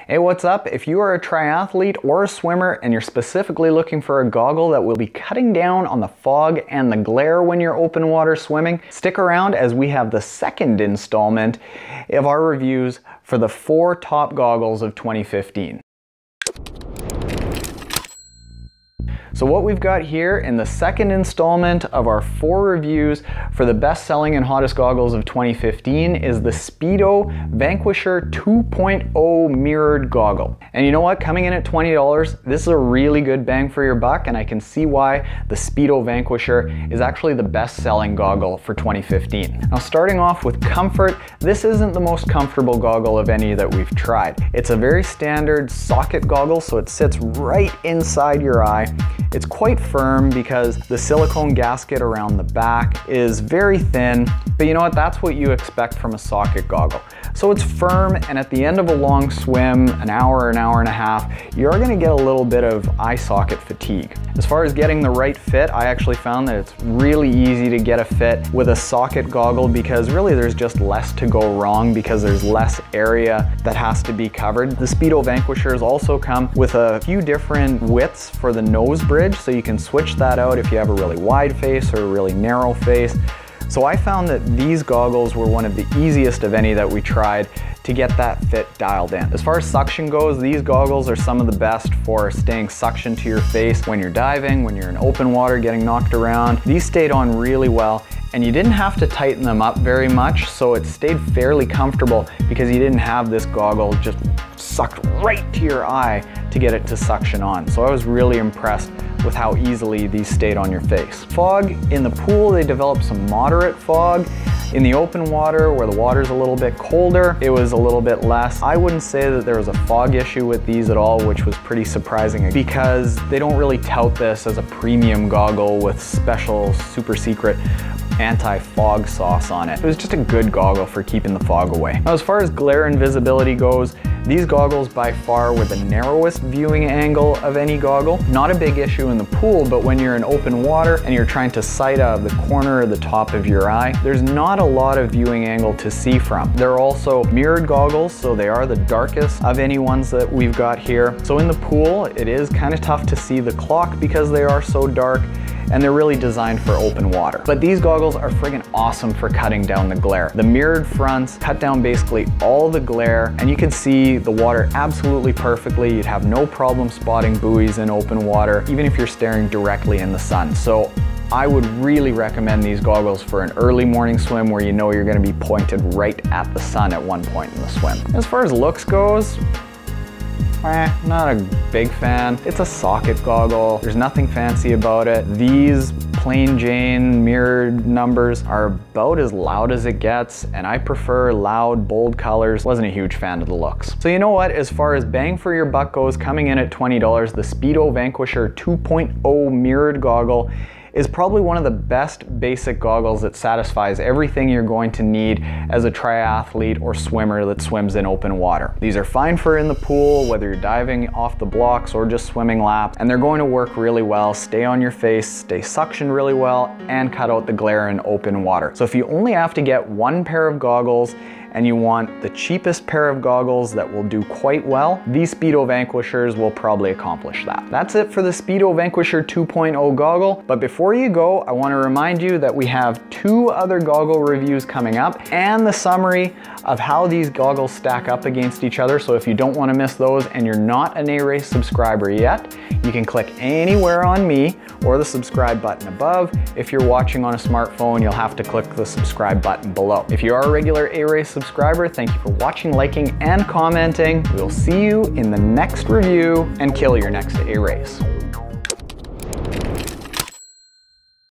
Hey, what's up? If you are a triathlete or a swimmer and you're specifically looking for a goggle that will be cutting down on the fog and the glare when you're open water swimming, stick around as we have the second installment of our reviews for the 4 top goggles of 2015. So what we've got here in the second installment of our 4 reviews for the best-selling and hottest goggles of 2015 is the Speedo Vanquisher 2.0 mirrored goggle. And you know what? Coming in at $20, this is a really good bang for your buck, and I can see why the Speedo Vanquisher is actually the best-selling goggle for 2015. Now, starting off with comfort, this isn't the most comfortable goggle of any that we've tried. It's a very standard socket goggle, so it sits right inside your eye. It's quite firm because the silicone gasket around the back is very thin, but you know what? That's what you expect from a socket goggle. So it's firm, and at the end of a long swim, an hour and a half, you're gonna get a little bit of eye socket fatigue. As far as getting the right fit, I actually found that it's really easy to get a fit with a socket goggle because really there's just less to go wrong because there's less area that has to be covered. The Speedo Vanquishers also come with a few different widths for the nose bridge, so you can switch that out if you have a really wide face or a really narrow face. So I found that these goggles were one of the easiest of any that we tried to get that fit dialed in. As far as suction goes, these goggles are some of the best for staying suction to your face when you're diving, when you're in open water getting knocked around. These stayed on really well, and you didn't have to tighten them up very much, so it stayed fairly comfortable because you didn't have this goggle just sucked right to your eye to get it to suction on. So I was really impressed with how easily these stayed on your face. Fog, in the pool they developed some moderate fog. In the open water, where the water's a little bit colder, it was a little bit less. I wouldn't say that there was a fog issue with these at all, which was pretty surprising because they don't really tout this as a premium goggle with special super secret anti-fog sauce on it. It was just a good goggle for keeping the fog away. Now, as far as glare and visibility goes, these goggles by far were the narrowest viewing angle of any goggle. Not a big issue in the pool, but when you're in open water and you're trying to sight out of the corner or the top of your eye, there's not a lot of viewing angle to see from. They're also mirrored goggles, so they are the darkest of any ones that we've got here. So in the pool, it is kind of tough to see the clock because they are so dark, and they're really designed for open water. But these goggles are friggin' awesome for cutting down the glare. The mirrored fronts cut down basically all the glare, and you can see the water absolutely perfectly. You'd have no problem spotting buoys in open water, even if you're staring directly in the sun. So I would really recommend these goggles for an early morning swim where you know you're gonna be pointed right at the sun at one point in the swim. As far as looks goes, not a big fan. It's a socket goggle. There's nothing fancy about it. These plain Jane mirrored numbers are about as loud as it gets, and I prefer loud, bold colors. Wasn't a huge fan of the looks. So you know what? As far as bang for your buck goes, coming in at $20, the Speedo Vanquisher 2.0 mirrored goggle is probably one of the best basic goggles that satisfies everything you're going to need as a triathlete or swimmer that swims in open water. These are fine for in the pool, whether you're diving off the blocks or just swimming laps, and they're going to work really well, stay on your face, stay suctioned really well, and cut out the glare in open water. So if you only have to get one pair of goggles and you want the cheapest pair of goggles that will do quite well, these Speedo Vanquishers will probably accomplish that. That's it for the Speedo Vanquisher 2.0 goggle, but before you go, I wanna remind you that we have 2 other goggle reviews coming up and the summary of how these goggles stack up against each other. So if you don't wanna miss those and you're not an A-Race subscriber yet, you can click anywhere on me or the subscribe button above. If you're watching on a smartphone, you'll have to click the subscribe button below. If you are a regular A-Race subscriber, thank you for watching, liking, and commenting. We'll see you in the next review and kill your next A-Race.